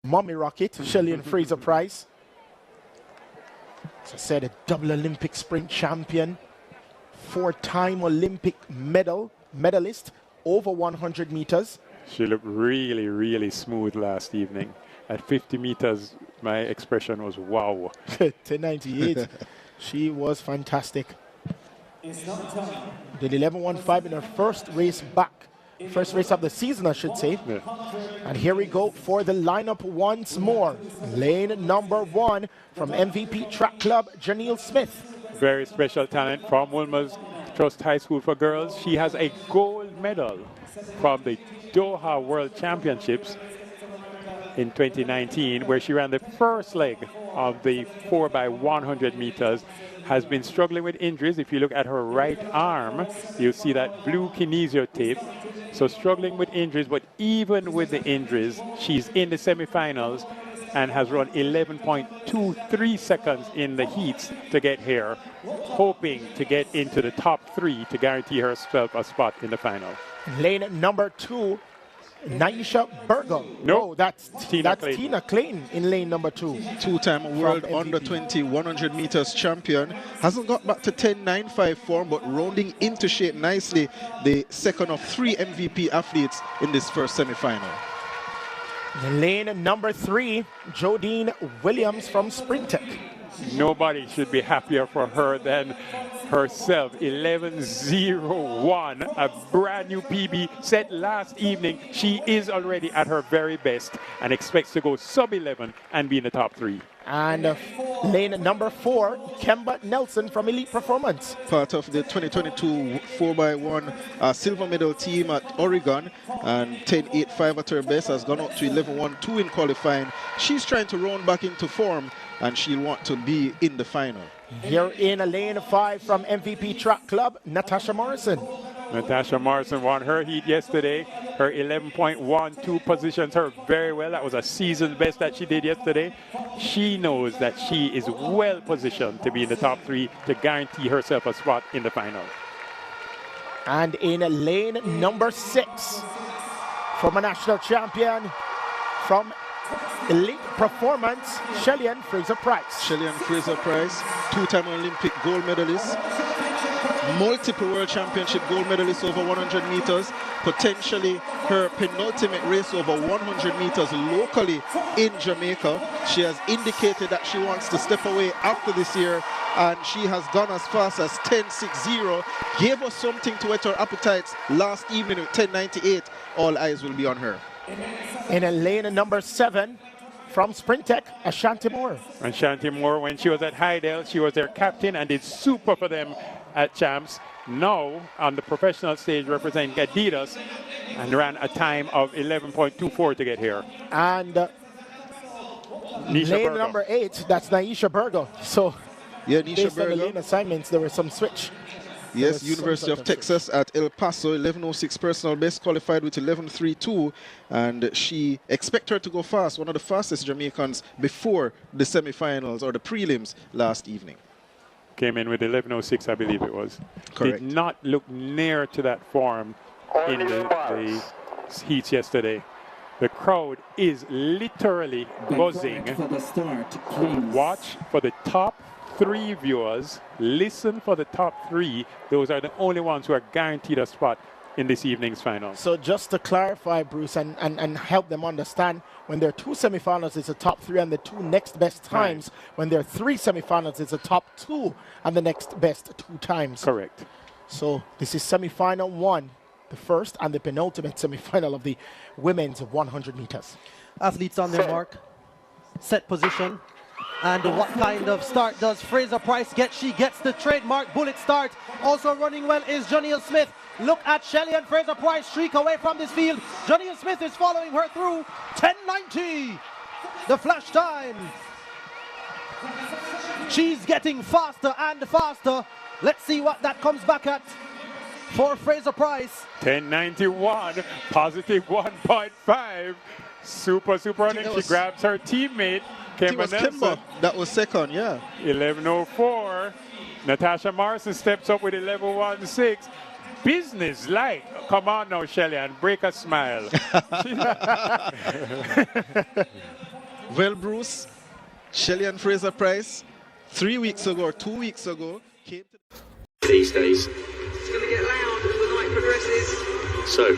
Mommy Rocket, Shelly and Fraser Pryce. As I said, a double Olympic sprint champion, 4-time Olympic medalist over 100 meters. She looked really, really smooth last evening. At 50 meters, my expression was wow. 10:98. She was fantastic. Did 11:15 in her first race back. First race of the season, I should say. Yeah. And here we go for the lineup once more. Lane number 1 from MVP Track Club, Janelle Smith. Very special talent from Wilmer's Trust High School for Girls. She has a gold medal from the Doha World Championships in 2019, where she ran the first leg of the 4x100 meters. Has been struggling with injuries. If you look at her right arm, you'll see that blue kinesio tape. So struggling with injuries, but even with the injuries, she's in the semifinals and has run 11.23 seconds in the heats to get here, hoping to get into the top 3 to guarantee herself a spot in the final. Lane number 2, Naisha Burgo. No, that's Tina Clayton. Tina Clayton in lane number 2. Two-time world under 20 100 meters champion. Hasn't got back to 10.95 form, but rounding into shape nicely. The second of 3 MVP athletes in this first semi-final. Lane number 3, Jodine Williams from Sprintec. Nobody should be happier for her than herself. 11:01, a brand new PB set last evening. She is already at her very best and expects to go sub-11 and be in the top 3. And lane number 4, Kemba Nelson from Elite Performance. Part of the 2022 4x1 silver medal team at Oregon, and 10.85 at her best, has gone up to 11.12 in qualifying. She's trying to round back into form, and she'll want to be in the final. Here in lane 5 from MVP Track Club, Natasha Morrison. Natasha Morrison won her heat yesterday. Her 11.12 positions her very well. That was a season best that she did yesterday. She knows that she is well positioned to be in the top 3 to guarantee herself a spot in the final. And in lane number 6, from a national champion from Elite Performance, Shelly and Fraser Pryce. Shelly and Fraser Pryce, 2-time Olympic gold medalist, multiple World Championship gold medalist over 100 meters, potentially her penultimate race over 100 meters locally in Jamaica. She has indicated that she wants to step away after this year, and she has gone as fast as 10.60. Gave us something to whet her appetites last evening with 10.98. All eyes will be on her. In lane number 7, from Sprintec, Ashanti Moore. Ashanti Moore, when she was at Hydel, she was their captain and did super for them at Champs. Now, on the professional stage, representing Adidas, and ran a time of 11.24 to get here. And lane number 8, that's Naisha Burgo. So, yeah, Naisha based on the lane Burgo. assignments, there was some switch. Yes, University of Texas at El Paso, 11.06 personal best, qualified with 11.32, and she expect her to go fast, one of the fastest Jamaicans before the semifinals or the prelims last evening. Came in with 11.06, I believe it was. Correct. Did not look near to that form in the heats yesterday. The crowd is literally buzzing. Watch for the top 3 viewers. Listen for the top 3. Those are the only ones who are guaranteed a spot in this evening's final. So just to clarify, Bruce, and help them understand, when there are 2 semifinals, it's a top 3 and the 2 next best times. Right. When there are 3 semifinals, it's a top 2 and the next best 2 times. Correct. So this is semifinal 1, the first and the penultimate semifinal of the women's 100 meters. Athletes on their mark, set position. And what kind of start does Fraser Pryce get? She gets the trademark bullet start. Also running well is Janelle Smith. Look at Shelly and Fraser Pryce streak away from this field. Janelle Smith is following her through. 10.90, the flash time. She's getting faster and faster. Let's see what that comes back at for Fraser Pryce. 10.91, positive 1.5. Super running. She grabs her teammate, Kemba Nelson. That was second, yeah. 11.04. Natasha Morrison steps up with 11.16. Business like. Come on now, Shelly, and break a smile. Well, Bruce, Shelly and Fraser Pryce, 3 weeks ago or 2 weeks ago, came to these days. It's going to get loud as the night progresses. So,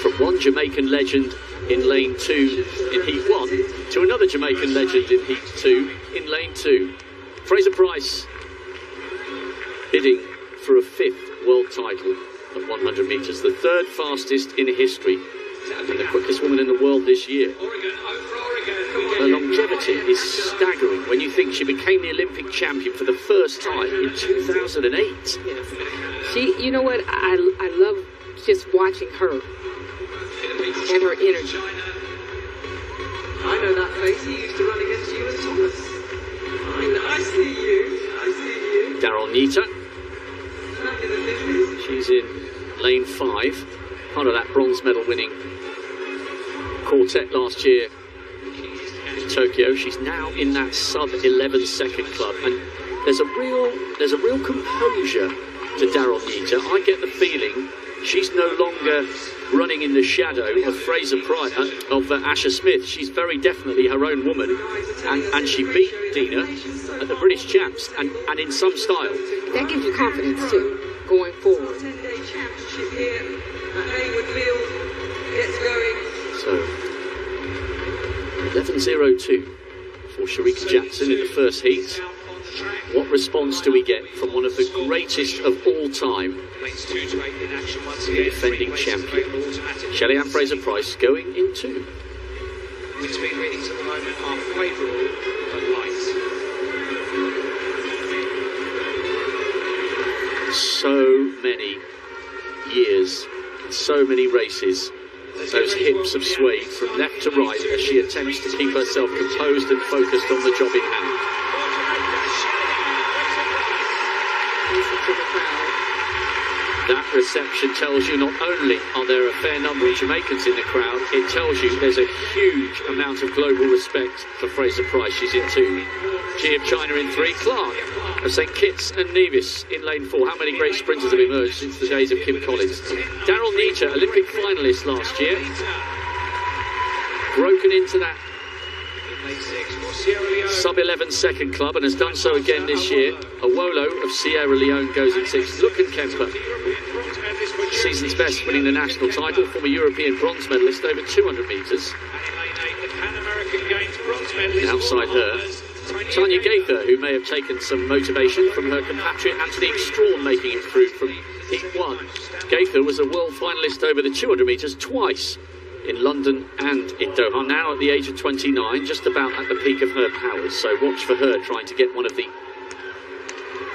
from one Jamaican legend in lane 2 in heat 1 to another Jamaican legend in heat 2 in lane 2. Fraser Pryce bidding for a 5th world title at 100 metres, the 3rd fastest in history and the quickest woman in the world this year. Her longevity is staggering when you think she became the Olympic champion for the first time in 2008. Yes. She, you know what, I love just watching her and her energy. I know that face. He used to run against you and Thomas. I see you. Daryl Nita. Back in the 50s. She's in lane 5, part of that bronze medal winning quartet last year in Tokyo. She's now in that sub 11 second club, and there's a real composure to Daryl Nita. I get the feeling she's no longer running in the shadow of Fraser Pryce, of Asher Smith. She's very definitely her own woman, and she beat Dina at the British Champs, and in some style. That gives you confidence too, going forward. 10-day championship here at Haywood Field gets going. So 11:02 for Sharika Jackson in the first heat. What response do we get from one of the greatest of all time, the defending champion? Shelly and Fraser Pryce going in 2. Wind speed readings at the moment are favourable but light. So many years, so many races. Those hips have swayed from left to right as she attempts to keep herself composed and focused on the job in hand. That reception tells you not only are there a fair number of Jamaicans in the crowd, it tells you there's a huge amount of global respect for Fraser Pryce. She's in 2. G of China in 3. Clark of St Kitts and Nevis in lane 4. How many great sprinters have emerged since the days of Kim Collins? Daryl Nita, Olympic finalist last year, broken into that sub 11 second club and has done so again this year. Awolo of Sierra Leone goes in 6th. Lucan Kemper, season's best, winning the national title, former European bronze medalist over 200 metres. And outside her, Tanya Gaither, who may have taken some motivation from her compatriot Anthony Strawn, making it through from heat 1. Gaither was a world finalist over the 200 metres twice, in London and in Doha, now at the age of 29, just about at the peak of her powers. So watch for her trying to get one of the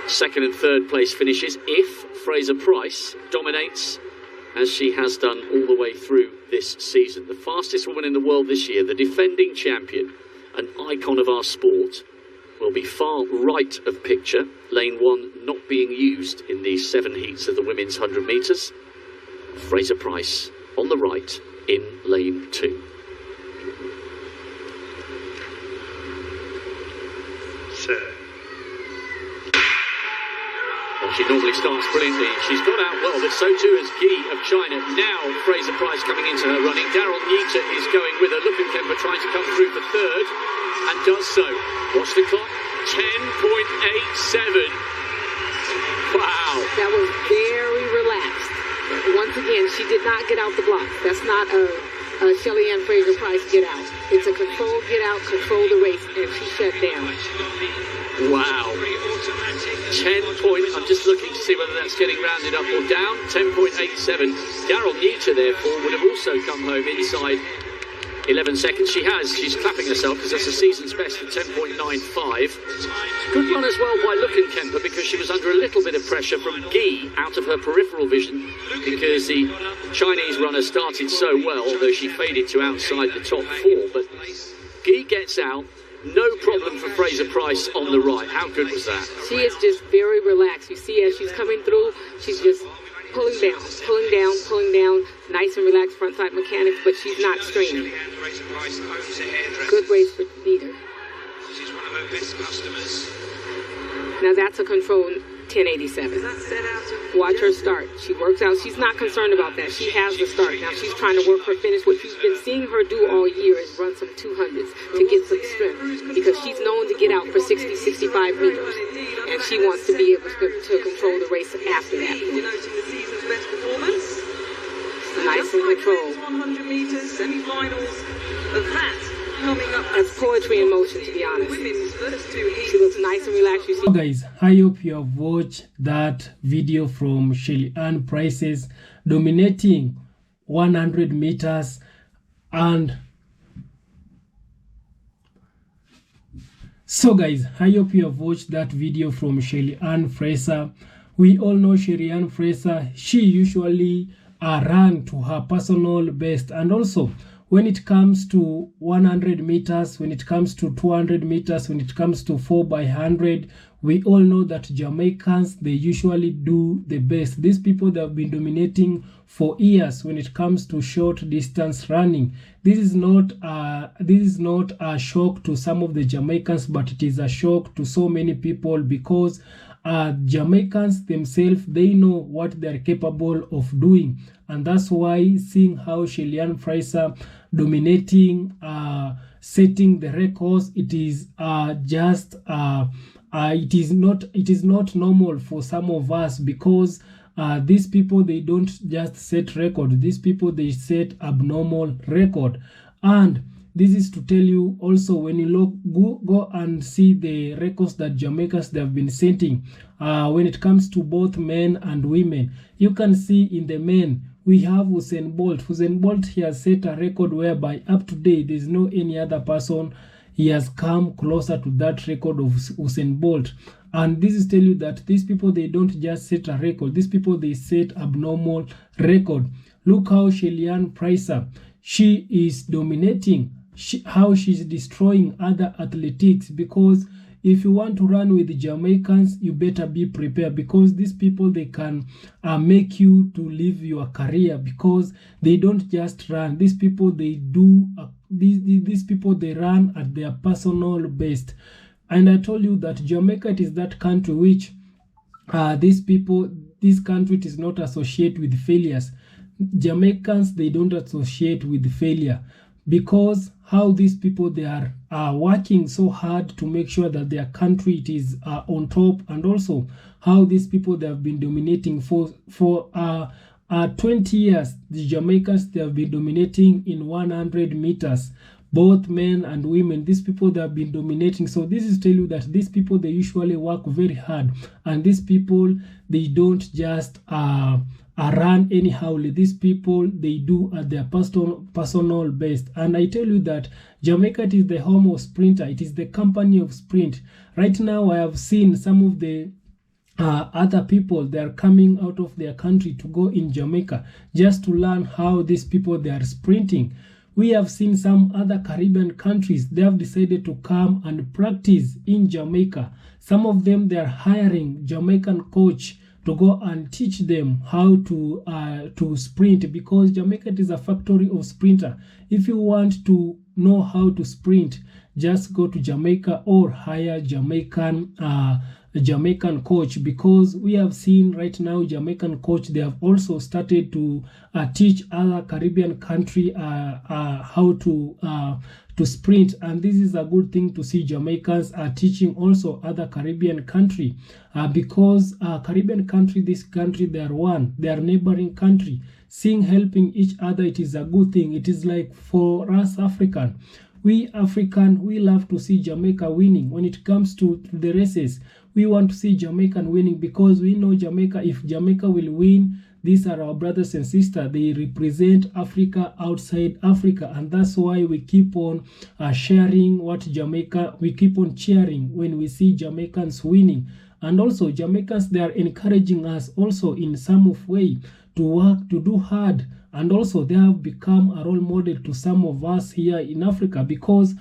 2nd and 3rd place finishes if Fraser Pryce dominates, as she has done all the way through this season. The fastest woman in the world this year, the defending champion, an icon of our sport, will be far right of picture, lane 1 not being used in these 7 heats of the women's 100 metres. Fraser Pryce on the right in lane 2. Well, she normally starts brilliantly. She's got out well, but so too has Guy of China. Now Fraser Pryce coming into her running. Daryl Nita is going with her. Lucan Kemper trying to come through for 3rd, and does so. Watch the clock. 10.87. Wow. That was very relaxed. Once again, she did not get out the blocks. That's not a Shelly and Fraser Pryce get out. It's a controlled get out, control the race, and she shut down. Wow. 10 point, I'm just looking to see whether that's getting rounded up or down. 10.87. Daryl Nita, therefore, would have also come home inside 11 seconds. She has. She's clapping herself because that's a season's best at 10.95. Good run as well by Lucan Kemper, because she was under a little bit of pressure from Guy out of her peripheral vision, because the Chinese runner started so well, although she faded to outside the top 4. But Guy gets out. No problem for Fraser Pryce on the right. How good was that? She is just very relaxed. You see, as she's coming through, she's just pulling down, pulling down, pulling down. Nice and relaxed front side mechanics, but she's not straining. Good race for Nita. She's one of her best customers. Now that's a controlled 1087. Watch her start. She works out. She's not concerned about that. She has the start. Now she's trying to work her finish. What you've been seeing her do all year is run some 200s to get some strength, because she's known to get out for 60, 65 meters. And she wants to be able to control the race after that. Nice and controlled. 100 meters, semi-finals of that. That's poetry in motion, to be honest. She looks nice and relaxed. You see. So guys, I hope you have watched that video from Shelly Pryce dominating 100 meters. And so guys, I hope you have watched that video from Shelly Fraser. We all know Shelly Fraser. She usually run to her personal best, and also when it comes to 100 meters, when it comes to 200 meters, when it comes to 4x100, we all know that Jamaicans, they usually do the best. These people that have been dominating for years when it comes to short distance running. This is not a shock to some of the Jamaicans, but it is a shock to so many people, because Jamaicans themselves, they know what they're capable of doing. And that's why seeing how Shelly Fraser dominating, setting the records, it is it is not normal for some of us, because these people, they don't just set record. These people, they set abnormal record. And this is to tell you also, when you go and see the records that Jamaicans, they have been setting, when it comes to both men and women, you can see in the men, we have Usain Bolt. Usain Bolt, he has set a record whereby up to date, there's no any other person he has come closer to that record of Usain Bolt. And this is tell you that these people, they don't just set a record. These people, they set abnormal record. Look how Shelly Pryce, she is dominating, how she's destroying other athletics. Because if you want to run with the Jamaicans, you better be prepared, because these people, they can make you to leave your career, because they don't just run. These people, they do these people, they run at their personal best. And I told you that Jamaica, it is that country which this country, it is not associated with failures. Jamaicans, they don't associate with failure, because how these people, they are working so hard to make sure that their country, it is on top. And also how these people, they have been dominating for 20 years. The Jamaicans, they have been dominating in 100 meters, both men and women. These people, they have been dominating. So this is tell you that these people, they usually work very hard, and these people, they don't just run anyhow. These people, they do at their personal best. And I tell you that Jamaica, it is the home of sprinter. It is the company of sprint. Right now, I have seen some of the other people, they are coming out of their country to go in Jamaica just to learn how these people, they are sprinting. We have seen some other Caribbean countries, they have decided to come and practice in Jamaica. Some of them, they are hiring Jamaican coach to go and teach them how to sprint, because Jamaica is a factory of sprinter. If you want to know how to sprint, just go to Jamaica or hire Jamaican coach, because we have seen right now Jamaican coach, they have also started to teach other Caribbean country how to sprint. And this is a good thing to see. Jamaicans are teaching also other Caribbean country, because Caribbean country, this country, they are one, they are neighboring country. Seeing helping each other, it is a good thing. It is like for us African, we love to see Jamaica winning. When it comes to the races, we want to see Jamaican winning, because we know Jamaica, if Jamaica will win, these are our brothers and sisters. They represent Africa outside Africa, and that's why we keep on sharing what Jamaica, we keep on cheering when we see Jamaicans winning. And also Jamaicans, they are encouraging us also in some of way to work, to do hard. And also they have become a role model to some of us here in Africa, because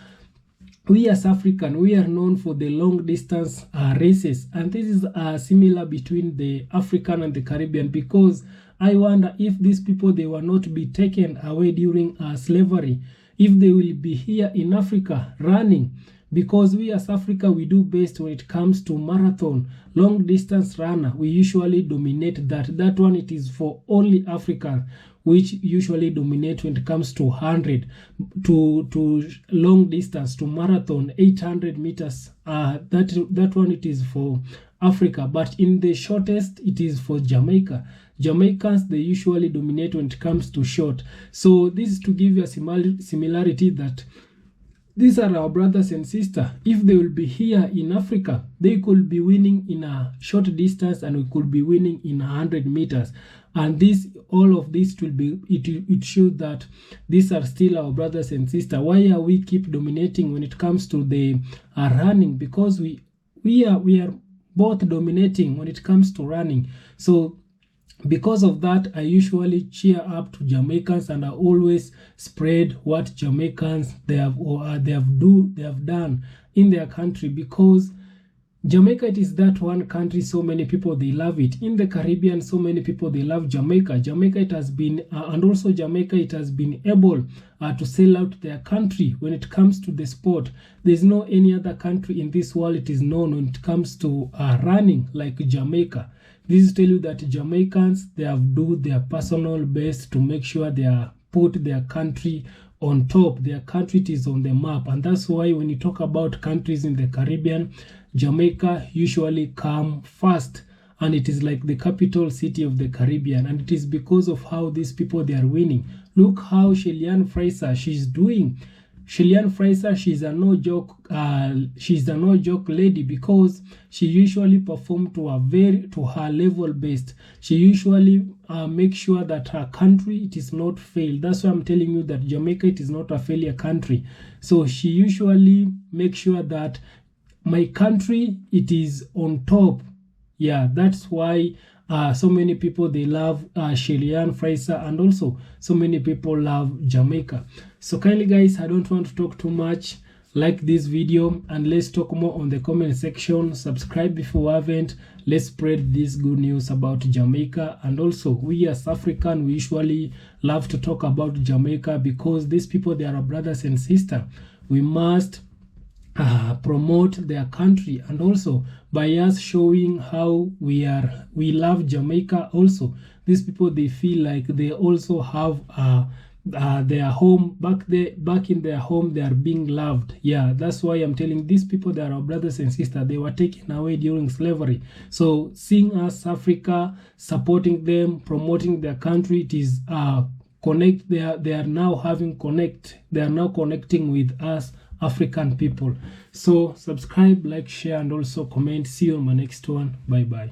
we as African, we are known for the long distance races. And this is similar between the African and the Caribbean, because I wonder if these people, they will not be taken away during slavery, if they will be here in Africa running. because we as Africa, we do best when it comes to marathon, long distance runner. We usually dominate that one. It is for only Africa, which usually dominate when it comes to 100, to long distance, to marathon, 800 meters. That one, it is for Africa. But in the shortest, it is for Jamaica. Jamaicans, they usually dominate when it comes to short. So this is to give you a similarity that these are our brothers and sisters. If they will be here in Africa, they could be winning in a short distance and we could be winning in 100 meters. And this, all of this will be, it shows that these are still our brothers and sisters. Why are we keep dominating when it comes to the running? Because we are both dominating when it comes to running. So because of that, I usually cheer up to Jamaicans, and I always spread what Jamaicans they have done in their country, because Jamaica, it is that one country so many people they love it. In the Caribbean, so many people they love Jamaica. Jamaica, it has been and also Jamaica, it has been able to sell out their country when it comes to the sport. There's no any other country in this world it is known when it comes to running like Jamaica. This is tell you that Jamaicans, they have do their personal best to make sure they are put their country on top. Their country is on the map, and that's why when you talk about countries in the Caribbean, Jamaica usually come first, and it is like the capital city of the Caribbean, and it is because of how these people they are winning. Look how Shelly Fraser she's doing. Shelly Fraser, she's a no joke lady, because she usually perform to her level best. She usually make sure that her country it is not failed. That's why I'm telling you that Jamaica it is not a failure country. So she usually make sure that my country it is on top. Yeah, that's why so many people they love Shelly Fraser, and also so many people love Jamaica. So kindly guys, I don't want to talk too much. Like this video and let's talk more on the comment section. Subscribe if you haven't. Let's spread this good news about Jamaica. And also we as African, we usually love to talk about Jamaica, because these people they are our brothers and sisters. We must promote their country, and also by us showing how we love Jamaica. Also these people they feel like they also have their home back in their home. They are being loved. Yeah, that's why I'm telling these people they are our brothers and sisters. They were taken away during slavery. So seeing us Africa supporting them, promoting their country, it is connect. They are now connecting with us African people. So subscribe, like, share, and also comment. See you on my next one. Bye bye.